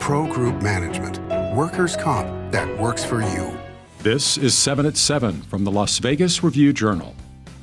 Pro Group Management. Workers' comp that works for you. This is 7 at 7 from the Las Vegas Review-Journal.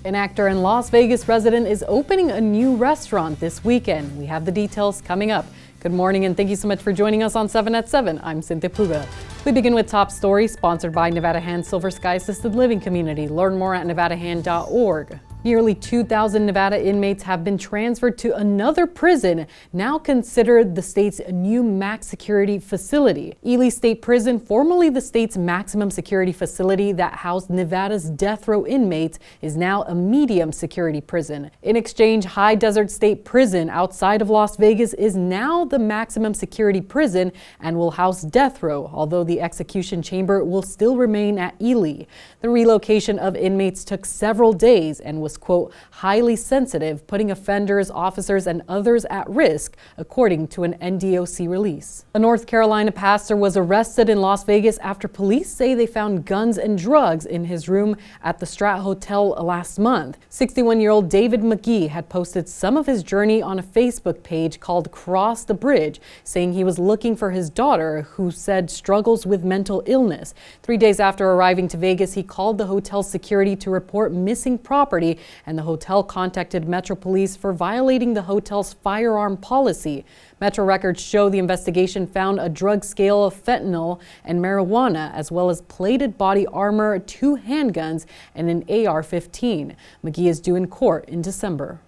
An actor and Las Vegas resident is opening a new restaurant this weekend. We have the details coming up. Good morning and thank you so much for joining us on 7 at 7. I'm Cynthia Puga. We begin with top story sponsored by Nevada Hand Silver Sky Assisted Living Community. Learn more at nevadahand.org. Nearly 2,000 Nevada inmates have been transferred to another prison, now considered the state's new max security facility. Ely State Prison, formerly the state's maximum security facility that housed Nevada's death row inmates, is now a medium security prison. In exchange, High Desert State Prison outside of Las Vegas is now the maximum security prison and will house death row, although the execution chamber will still remain at Ely. The relocation of inmates took several days and was, quote, highly sensitive, putting offenders, officers, and others at risk, according to an NDOC release. A North Carolina pastor was arrested in Las Vegas after police say they found guns and drugs in his room at the Strat Hotel last month. 61-year-old David McGee had posted some of his journey on a Facebook page called Cross the Bridge, saying he was looking for his daughter, who said struggles with mental illness. 3 days after arriving to Vegas, he called the hotel's security to report missing property, and the hotel contacted Metro Police for violating the hotel's firearm policy. Metro records show the investigation found a drug scale of fentanyl and marijuana, as well as plated body armor, 2 handguns, and an AR-15. McGee is due in court in December.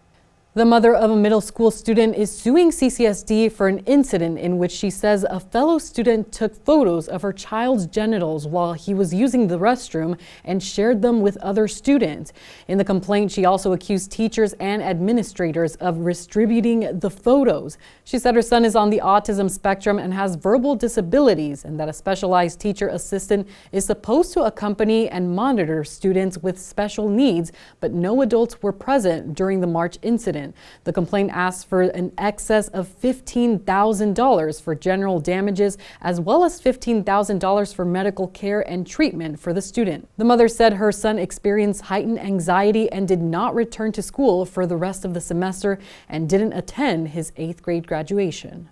The mother of a middle school student is suing CCSD for an incident in which she says a fellow student took photos of her child's genitals while he was using the restroom and shared them with other students. In the complaint, she also accused teachers and administrators of distributing the photos. She said her son is on the autism spectrum and has verbal disabilities, and that a specialized teacher assistant is supposed to accompany and monitor students with special needs, but no adults were present during the March incident. The complaint asks for an excess of $15,000 for general damages, as well as $15,000 for medical care and treatment for the student. The mother said her son experienced heightened anxiety and did not return to school for the rest of the semester and didn't attend his 8th grade graduation.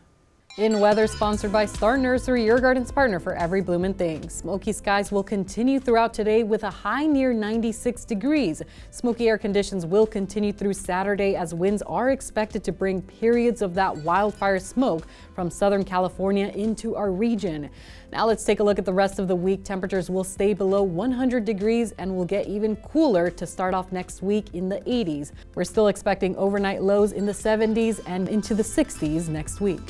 In weather, sponsored by Star Nursery, your garden's partner for every bloomin' thing. Smoky skies will continue throughout today with a high near 96 degrees. Smoky air conditions will continue through Saturday as winds are expected to bring periods of that wildfire smoke from Southern California into our region. Now let's take a look at the rest of the week. Temperatures will stay below 100 degrees and will get even cooler to start off next week in the 80s. We're still expecting overnight lows in the 70s and into the 60s next week.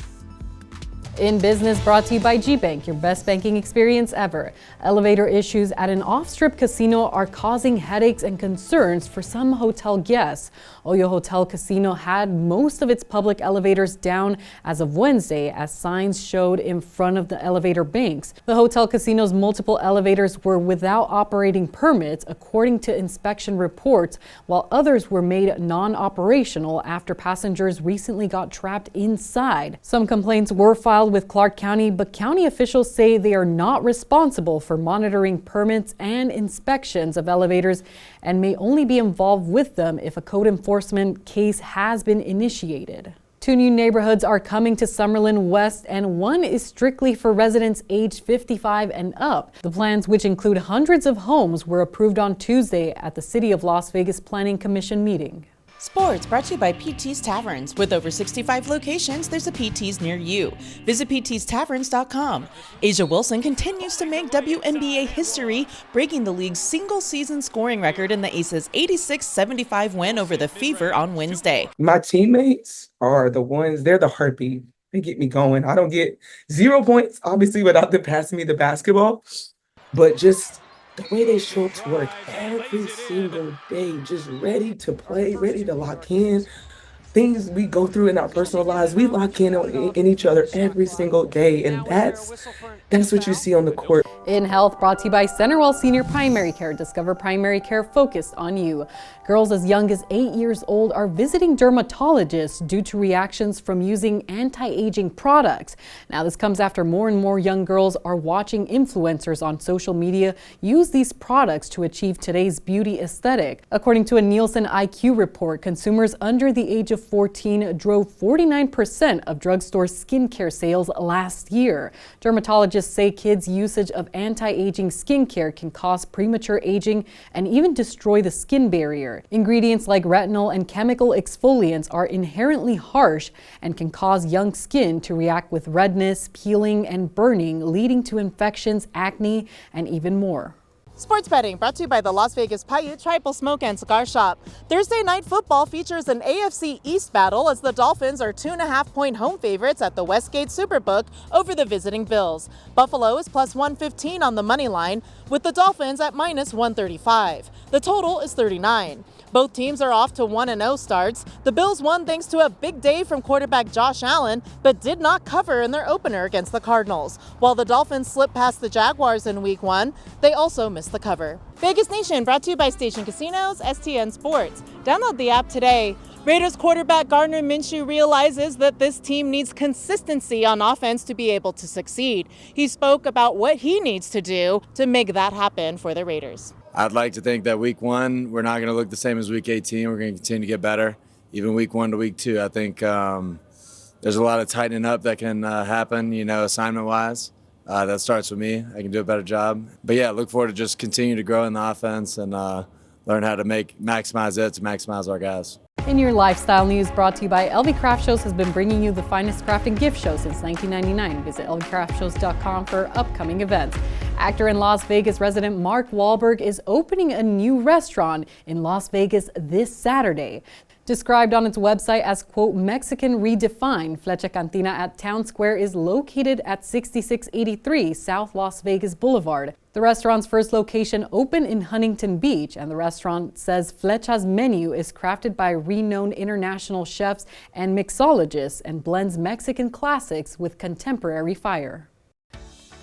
In business, brought to you by G-Bank, your best banking experience ever. Elevator issues at an off-strip casino are causing headaches and concerns for some hotel guests. Oyo Hotel Casino had most of its public elevators down as of Wednesday, as signs showed in front of the elevator banks. The hotel casino's multiple elevators were without operating permits, according to inspection reports, while others were made non-operational after passengers recently got trapped inside. Some complaints were filed with Clark County, but county officials say they are not responsible for monitoring permits and inspections of elevators and may only be involved with them if a code enforcement case has been initiated. 2 new neighborhoods are coming to Summerlin West, and one is strictly for residents aged 55 and up. The plans, which include hundreds of homes, were approved on Tuesday at the City of Las Vegas Planning Commission meeting. Sports brought to you by PT's Taverns. With over 65 locations, there's a PT's near you. Visit ptstaverns.com. Asia Wilson continues to make WNBA history, breaking the league's single-season scoring record in the Aces' 86-75 win over the Fever on Wednesday. My teammates are the ones, they're the heartbeat. They get me going. I don't get 0 points, obviously, without them passing me the basketball, but just the way they show up to work every single day, just ready to play, ready to lock in. Things we go through in our personal lives, we lock in each other every single day, and that's what you see on the court. In Health, brought to you by Centerwell Senior Primary Care. Discover primary care focused on you. Girls as young as 8 years old are visiting dermatologists due to reactions from using anti-aging products. Now, this comes after more and more young girls are watching influencers on social media use these products to achieve today's beauty aesthetic. According to a Nielsen IQ report, consumers under the age of 14 drove 49% of drugstore skincare sales last year. Dermatologists say kids' usage of anti-aging skincare can cause premature aging and even destroy the skin barrier. Ingredients like retinol and chemical exfoliants are inherently harsh and can cause young skin to react with redness, peeling, and burning, leading to infections, acne, and even more. Sports betting brought to you by the Las Vegas Paiute Tribal Smoke and Cigar Shop. Thursday night football features an AFC East battle as the Dolphins are 2.5-point home favorites at the Westgate Superbook over the visiting Bills. Buffalo is plus 115 on the money line, with the Dolphins at minus 135. The total is 39. Both teams are off to 1-0 starts. The Bills won thanks to a big day from quarterback Josh Allen, but did not cover in their opener against the Cardinals. While the Dolphins slipped past the Jaguars in Week 1, they also missed the cover. Vegas Nation brought to you by Station Casinos, STN Sports. Download the app today. Raiders quarterback Gardner Minshew realizes that this team needs consistency on offense to be able to succeed. He spoke about what he needs to do to make that happen for the Raiders. I'd like to think that week 1, we're not going to look the same as week 18. We're going to continue to get better. Even week 1 to week 2, I think there's a lot of tightening up that can happen, assignment-wise. That starts with me. I can do a better job. But, yeah, look forward to just continue to grow in the offense and learn how to maximize it to maximize our guys. In your lifestyle news, brought to you by LV Craft Shows, has been bringing you the finest craft and gift show since 1999. Visit lvcraftshows.com for upcoming events. Actor and Las Vegas resident Mark Wahlberg is opening a new restaurant in Las Vegas this Saturday. Described on its website as, quote, Mexican redefined, Flecha Cantina at Town Square is located at 6683 South Las Vegas Boulevard. The restaurant's first location opened in Huntington Beach, and the restaurant says Flecha's menu is crafted by renowned international chefs and mixologists and blends Mexican classics with contemporary fire.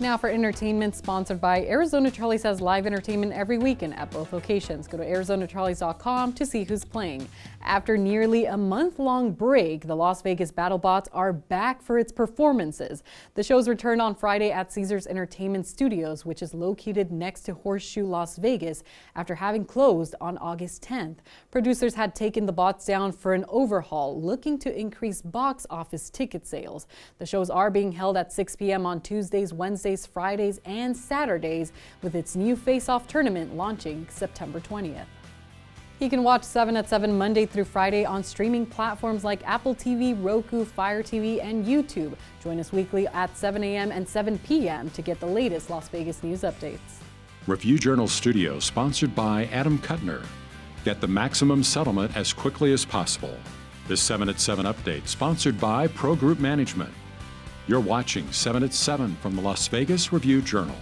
Now for entertainment, sponsored by Arizona Charlie's has live entertainment every weekend at both locations. Go to ArizonaCharlies.com to see who's playing. After nearly a month-long break, the Las Vegas BattleBots are back for its performances. The shows returned on Friday at Caesars Entertainment Studios, which is located next to Horseshoe Las Vegas, after having closed on August 10th. Producers had taken the bots down for an overhaul, looking to increase box office ticket sales. The shows are being held at 6 p.m. on Tuesdays, Wednesdays, Fridays, and Saturdays, with its new face-off tournament launching September 20th. You can watch 7 at 7 Monday through Friday on streaming platforms like Apple TV, Roku, Fire TV, and YouTube. Join us weekly at 7 a.m. and 7 p.m. to get the latest Las Vegas news updates. Review Journal Studio, sponsored by Adam Kuttner. Get the maximum settlement as quickly as possible. This 7 at 7 update, sponsored by Pro Group Management. You're watching 7 at 7 from the Las Vegas Review Journal.